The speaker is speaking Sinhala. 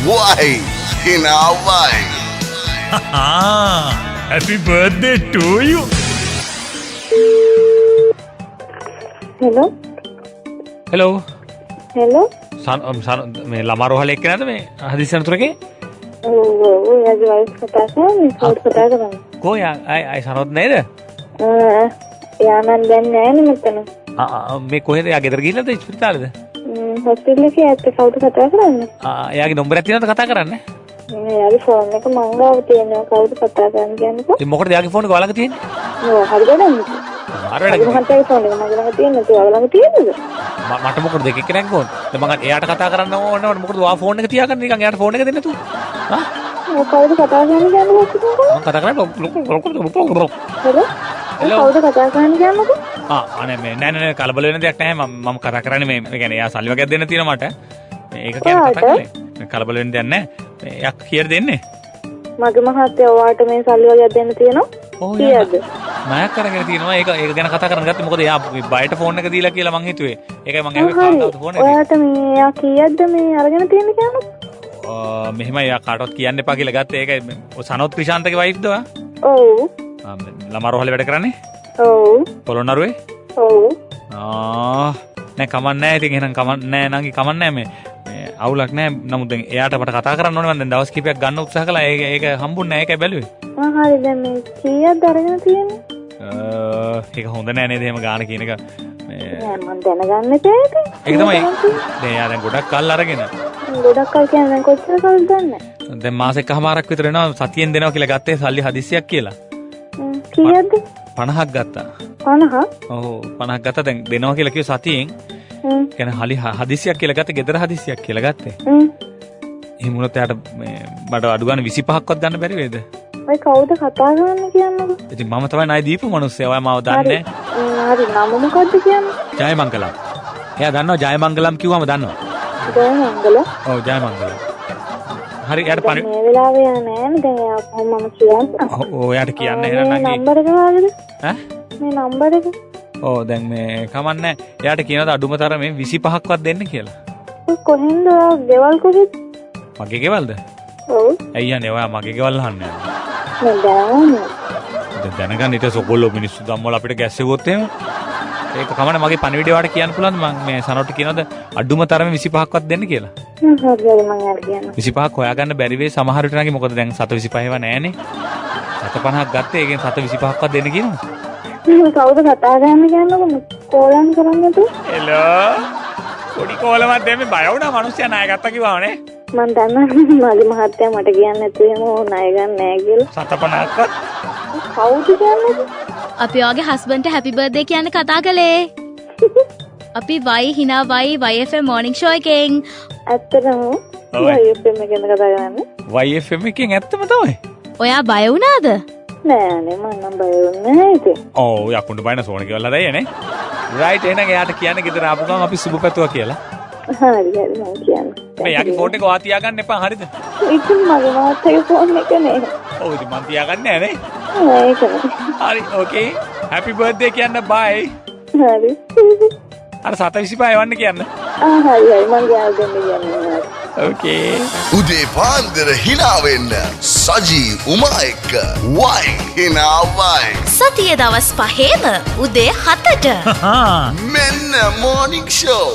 Why? Hinawai. Happy birthday to you. Hello. Hello. Hello. මේ ළමා රෝහල එක්ක නේද මේ හදිස්සි අනතුරකේ? ඔව් එයාගේ වයිෆ් කතා කරන්නේ කවුද කතා කරන්නේ? කොහේ අය සනොත් නේද? එයා නම් දැන් නෑ නේ මෙතන. මේ කොහෙද? එයා ගෙදර ගිහිල්ලාද ඉස්පිරිතාලෙද? හොස්පිටල් එකේ ඇත්ත කවුද කතා කරන්නේ? එයාගේ නම්බරයක් තියෙනවද කතා කරන්න? එයාගේ ෆෝන් එක මං ගාව තියෙනවා කවුද කතා කරන්නේ කියන්නකෝ. ඉතින් මොකටද එයාගේ ෆෝන් එක ඔයාලගේ තියෙන්නේ? ඔව් හරි ගන්නන්නේ. අර වැඩ මගේ ෆෝන් එක මගේ ළඟ තියෙන්නේ නැතුව ඔයාලා ළඟ තියෙනවද? මට මොකටද දෙක එක්කෙනෙක් ඕන. දැන් මම එයාට කතා කරන්න ඕනවට මොකටද ඔයා ෆෝන් එක තියාගන්න නිකන් එයාට ෆෝන් එක දෙන්න තු. කවුද කතා කරන්නේ කියන්නකෝ. මම කතා කරන්නේ හෙලෝ. කවුද කතා කරන්නේ කියන්නකෝ. අනේ මේ නෑ කලබල වෙන දෙයක් නැහැ මම කතා කරන්නේ මේ කියන්නේ එයා සල්ලි වගේක් දෙන්න තියෙනවා මට. මේක කියන්නේ කතා කරන්නේ. කලබල වෙන දෙයක් නැහැ. එයා කීයට දෙන්නේ? මගේ මහත්තයා ඔයාට මේ සල්ලි වගේක් දෙන්න තියෙනවා. කීයද? ණයක් කරගෙන තියෙනවා. ඒක ගැන කතා කරන්න ගත්තේ මොකද එයා බයට ෆෝන් එක දීලා කියලා මං හිතුවේ. ඒකයි මං ඇහුවේ කාටද ෆෝන් එක. ඔයාට මේ එයා කීයක්ද මේ අරගෙන තියෙන්නේ කියන්නකෝ. මෙහෙමයි එයා කාටවත් කියන්න එපා කියලා ගත්තේ. ඒකයි සනොත් ප්‍රශාන්තගේ වයිෆ්ද ඔයා? ඔව්. ළමා රෝහලේ වැඩ කරන්නේ? ඔව්. පොළොන්නරුවේ? ඔව්. නෑ කමන්නේ. ඉතින් එහෙනම් කමන්නේ නංගි කමන්නේ මේ අවුලක් නෑ. නමුත් දැන් එයාට මට කතා කරන්න ඕනේ. මම දැන් දවස් කිහිපයක් ගන්න උත්සාහ කළා. ඒක හම්බුන්නේ නෑ. ඒකයි බැලුවේ. හරි දැන් මේ කීයක්ද අරගෙන තියෙන්නේ? ඒක හොඳ නෑ නේද එහෙම ගාන කියන එක. නෑ මම දැනගන්න තේරෙද? ඒක තමයි. දැන් එයා දැන් ගොඩක් කල් අරගෙන. ගොඩක් කල් කියන්නේ දැන් කොච්චර කල්ද දන්නේ? දැන් මාසෙකමාරක් විතර වෙනවා සතියෙන් දෙනවා කියලා ගත්තේ සල්ලි හදිස්සියක් කියලා. කීයක්ද? 50ක් ගත්තා. 50? ඔව් 50ක් ගත්තා දැන් දෙනවා කියලා කිව්ව සතියෙන්. කියන්නේ හදිස්සියක් කියලා ගත්තේ ගෙදර හදිස්සියක් කියලා ගත්තේ. එහෙම වුණොත් එයාට මට අඩු ගන්න 25ක්වත් ගන්න බැරි වේද? ඔය කවුද කතා කරන්නේ කියන්නකෝ. ඉතින් මම තමයි ණය දීපු මිනිස්සයා. ඔයා මාව දන්නේ නැහැ. හරි නම මොකද්ද කියන්නේ? ජයමංගලම්. එයා දන්නවා ජයමංගලම් කිව්වම දන්නවා. ජයමංගලම්? ඔව් ජයමංගලම්. හරි එයාට පරි මේ වෙලාවේ නෑ නේද? දැන් එයා කොහොමම කියන්නේ? ඔව් එයාට කියන්න එහෙනම් නංගි. නම්බර එක වාගේද? ඈ? මේ නම්බර එක. ඔව් දැන් මේ කමන්නේ. එයාට කියනවාද අඩුම තරමේ 25ක්වත් දෙන්න කියලා. කොහෙන්ද ඔයා ගෙවල් කොහෙද? මගේ ගෙවල්ද? ඔව්. අයියනේ ඔයා මගේ ගෙවල් අහන්නේ. නෑ දැනගන්න ඊට සොකොල්ලෝ මිනිස්සු ධම්මවල අපිට ගැස්සෙවොත් එහෙම ඒක කමන්නේ මගේ පණිවිඩය වාට කියන්න පුළුවන්ද මම මේ සනොට කියනවාද අඩුම තරමේ 25ක්වත් දෙන්න කියලා. හරි මම යාර කියනවා. 25ක් හොයාගන්න බැරි වෙයි සමහර විට නගේ මොකද දැන් 725 ඒවා නැහනේ. 750ක් ගත්තේ ඒකෙන් 725ක්වත් දෙන්න කියනවා. කවුද කතා කරන්නේ කියන්නකො කෝලම් කරන්නේ තු? හෙලෝ. පොඩි කෝලමක් දෙන්නේ බය වුණා මිනිස්සයා ණය ගත්තා කිව්වනේ. මම දන්නවා මගේ මහත්තයා මට කියන්නේ නැතුව එහෙම ණය ගන්න නෑ කියලා. 750ක්වත් කවුද කියන්නේ? අපි ඔයාගේ හස්බන්ඩ්ට හැපි බර්ත්ඩේ කියන්න කතා කළේ. අපි වයි හිනා වයි YFM morning show එකෙන්. ඇත්තටම YFM එකෙන් කතා කරන්නේ? YFM එකෙන් ඇත්තම තමයි. ඔයා බය වුණාද? නෑනේ මම නම් බය වුණේ නෑ ඉතින්. ඔව් යකුණු බයන සෝන කියලා හදයිනේ. රයිට් එහෙනම් එයාට කියන්නේ ගෙදර ආපු ගමන් අපි සුබ පැතුවා කියලා. හරි මම කියන්නේ. මේ යාගේ ෆෝන් එක ඔයා තියාගන්න එපා හරිද? ඉතින් මගේ මහත්තයාගේ ෆෝන් එක නේ. ඔව් ඉතින් මං තියාගන්නේ නැහැ නේ. නෑ ඒක නේ. හරි ඕකේ. හැපි බර්ත්ඩේ කියන්න බයි. හරි. අර 725 එවන්න කියන්න. හරි මං ගියා දෙන්න කියන්නේ. ඕකේ. උදේ පාන්දර hina වෙන්න සජී උමා එක්ක why hinawai. සතියේ දවස් 5ේම උදේ 7ට. මෙන්න morning show.